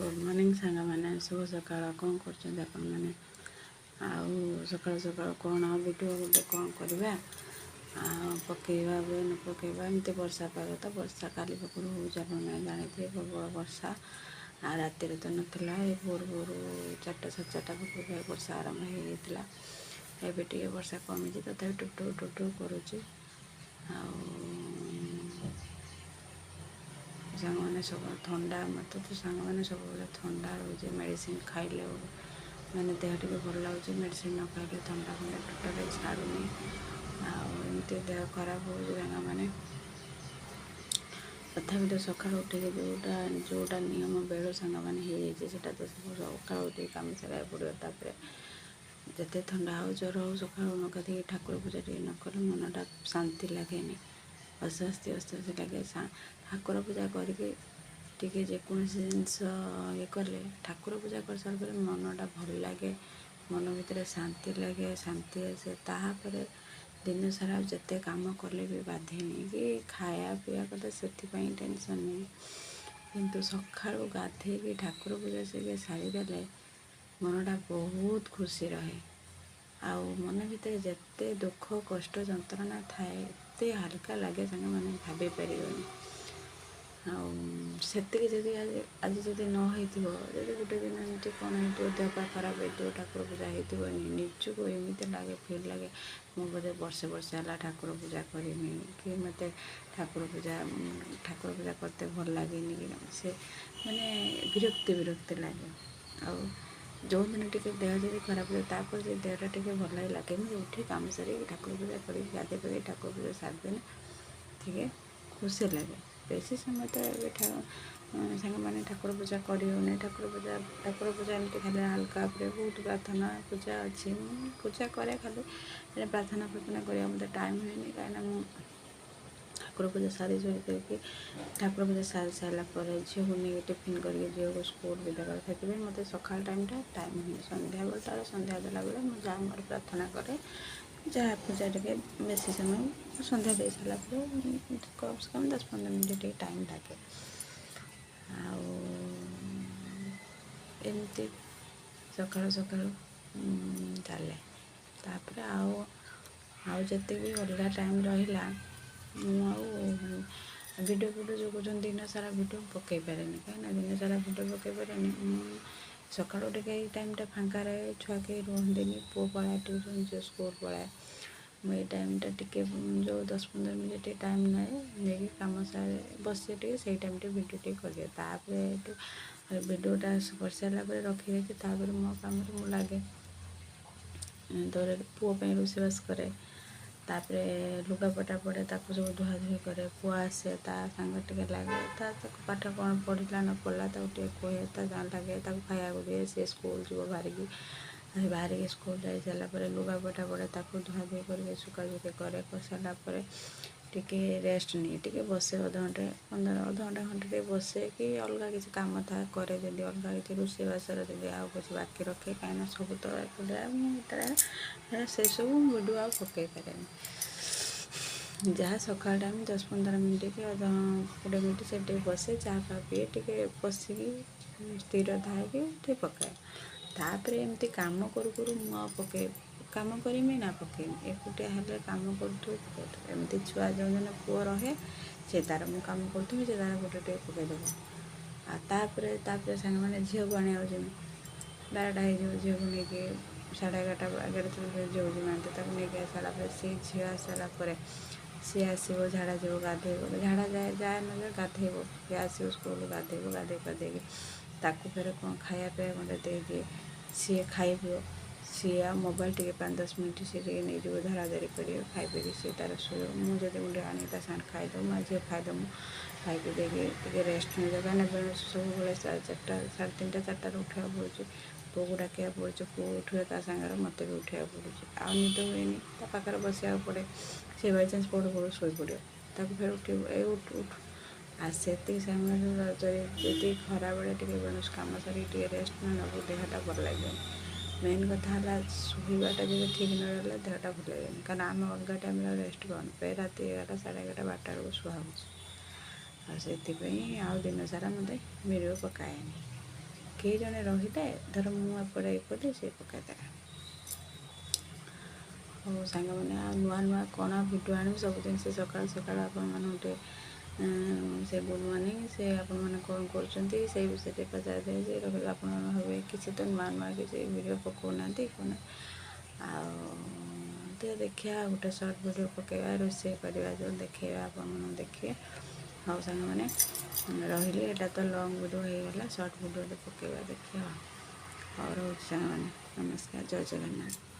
Good morning सांग मैंने शुभ सकाळ कौन कर सकाल सकाल कौन भिडियो गोटे कौन करवा पकेवा न पकेवा एमती वर्षा पाग तो वर्षा काली पाखर हो जानी थे प्रबल वर्षा राति तो नाला भोर भोर 4टा 4:30 पाखे वर्षा आरंभ होता एवं वर्षा कमी तथा टुपटुप टुपटुप करुच्ची सांग मैंने सब थंडा मत तो सांग मैंने सब थंडा रोचे मेडिसिन खाइले मैंने देह टे भल लगे मेडिसिन न खाइले थंडा खंडा टोटाल छाड़ूनी आमती देह खराब हो सांग मैंने तथापि तो सका उठे जोटा नियम बेल सांग मैंने हो तो सब सका उठे कम सारा पड़ो तापर जिते थंडा हो ज्वर हो सका न गाधी ठाकुर पूजा टे न कले मनटा शांति लगे अस्वस्थ अस्वस्थ लगे ठाकुर पूजा करके जेकोसी जिनस ये कले ठाकुर पूजा कर सारे मनटा भल लगे मन भितर शांति लगे शांति आसे तापर दिन सारा जिते काम कले भी बाधेनि कि खाया पीवा कथा से टेंशन नहीं किंतु सका गाधे ठाकुर पूजा से सारीदेले मनटा बहुत खुशी रहे आउ मन भितर जिते दुख कष्ट जंत्रणा थाए एते हल्का लगे सांग मैंने भाभी पारे आती जदि आज जदि न हो गोटे दिन एमती कौन हो देह खराब हो ठाकुर पूजा हो निजक एमती लगे फिल लगे मु बोधे वर्षे वर्षे है ठाकुर पूजा करनी कि मत ठाकुर पूजा करते भल लगे कि से मैंने विरक्ति विरक्ति लगे आ जो दिन टे देह जब खराब हो तापर देहटा टे भल लगे मुझे उठी कम सारी ठाकुर पूजा कर गाधे पकड़ ठाकुर पूजा सारिदेने टे खुशी लगे बेसी समय तो ये सांग मैंने ठाकुर पूजा करनी ठाकुर पूजा एमती खाली हल्का बहुत प्रार्थना पूजा अच्छी पूजा करे खाली प्रार्थना करने मत टाइम हुए कहीं ठाकुर पूजा सारी करके ठाकुर पूजा सारी सारापर झील को नहीं टिफिन करके झील को स्कूल विदा कर मत सका टाइमटा टाइम हुए संध्या बेलटा संध्या देला बेले मुझे मोर प्रार्थना करे जहाँ पूजा टे बेसी समय संध्या दे सारापर कम से कम 10-15 मिनट टे टाइम लगे एमती सका सका चले तापर आते भी अलग टाइम रहा भिडियो फिडियो जो कर दिन सारा भिडियो पकई पारे कहीं दिन सारा भिडियो पकई पारे सका टाइमटा फाँका रहे छुआ कहीं रुहत पु पलाए ट्यूशन जो स्कूल पलाए मुझे टाइमटा टे जो 10-15 मिनट टाइम नाए नहीं कम सारे बस से टाइम भिडियो टे कर भिडियोटा कर सारापर रखी रखी मो कम लगे तो पुओं रोषेबास करे तापर लुगापटा पड़े सब धुआ धुई करे पुआ आसे सांग टे लगे पाठ कौन पढ़ला न पढ़ला टे कहे लगे खाया दिए सी स्कूल जीव बाहरिकी स्कूल जा सारापर लुगापटा पड़े धुआ धुई कर सुखासुखी करे कर सारापर टिके रेस्ट नहीं टिके बसे अधघंटे 15 घंटे बसे कि अलग किसी काम था करे जब अलग किसी रोषेबासर जब आउ किसी बाकी रखे कहीं सब तो से सब भिडियो आ पकई पारे जहाँ सका टाइम 10-15 मिनट कि 20 मिनट से बसे चाह पा पीए टे बसिकी स्थिर थाए पकाए तापर एमती काम करू मु पके काम करमी ना पकेमी एकुटिया हेल्ले काम करमती छुआ जो दिन पुओ रहे से तार मु काम करी से तार गोटे टे पकईदेव तापर सांग मैंने झील को आने 12टा हो झील को लेकिन 11:30 झील जीवाते नहीं आसारापर से झील आसारापर सी आसो झाड़ा जीव गाधेब झाड़ा जाए जाए ना गाधेब सी आसो स्कूल गाधेब गाधे करदे फिर कौन खाया पे मतलब दे दिए सी खाइब सी मोबाइल टे 5-10 मिनट सी नहीं जो धारा धारी कर खाई पी सी तार शो मुझे गोटे आनी साथ खाईदे मैं झील खाईदे खाई देके रेस्ट नहीं कहीं सब बड़े 4:30 4:30 उठा पड़े पुओ को डाक पड़े पुओ उठे सागर मत भी उठा पड़े आ निद हुए पाखे बसा पड़े से बाई चान्स पड़ू पड़ू शो पड़ो फिर उठ उठ आ से समय जी खरा बेले कम सारी रेस्ट न नब देहटा भल लगे मेन कथा है शुवाटा जब ठीक न रहा देहटा भल लगे कारण आम अलग टाइम रेस्ट कौन पे रात 11टा 11:30 12टा बेलू शुआ से दिन सारा मत भिडियो पकाएनि। କେହି ଜଣେ ରହିଲେ ଧର ମୁଁ ଏପଟେ ଏପଟେ ସେ ପକାଇଦେବେ। ହଉ ସାଙ୍ଗମାନେ, ଆଉ ନୂଆ ନୂଆ କ'ଣ ଭିଡ଼ିଓ ଆଣିବି ସବୁଦିନ ସେ ସକାଳୁ ସକାଳୁ ଆପଣମାନଙ୍କୁ ଟିକେ ସେ ଗୁଡ଼୍ ମର୍ଣ୍ଣିଂ, ସେ ଆପଣମାନେ କ'ଣ କରୁଛନ୍ତି ସେଇ ବିଷୟରେ ପଚାରିଦେବେ ଯେ ରହିଲେ ଆପଣ ଭାବେ କିଛି ତ ନୂଆ ନୂଆ କିଛି ଭିଡ଼ିଓ ପକାଉନାହାନ୍ତି କ'ଣ। ଆଉ ଟିକେ ଦେଖିବା ଗୋଟେ ସର୍ଟ ଭିଡ଼ିଓ ପକାଇବା, ରୋଷେଇ କରିବା ଯେଉଁ ଦେଖେଇବା ଆପଣମାନଙ୍କୁ ଦେଖିବେ। ହଉ ସାଙ୍ଗମାନେ ରହିଲି, ଏଇଟା ତ ଲଙ୍ଗ୍ ଭିଡ଼ିଓ ହେଇଗଲା, ସର୍ଟ ଭିଡ଼ିଓଟେ ପକାଇବା ଦେଖିବା। ହଉ ରହୁଛି ସାଙ୍ଗମାନେ, ନମସ୍କାର, ଜୟ ଜଗନ୍ନାଥ।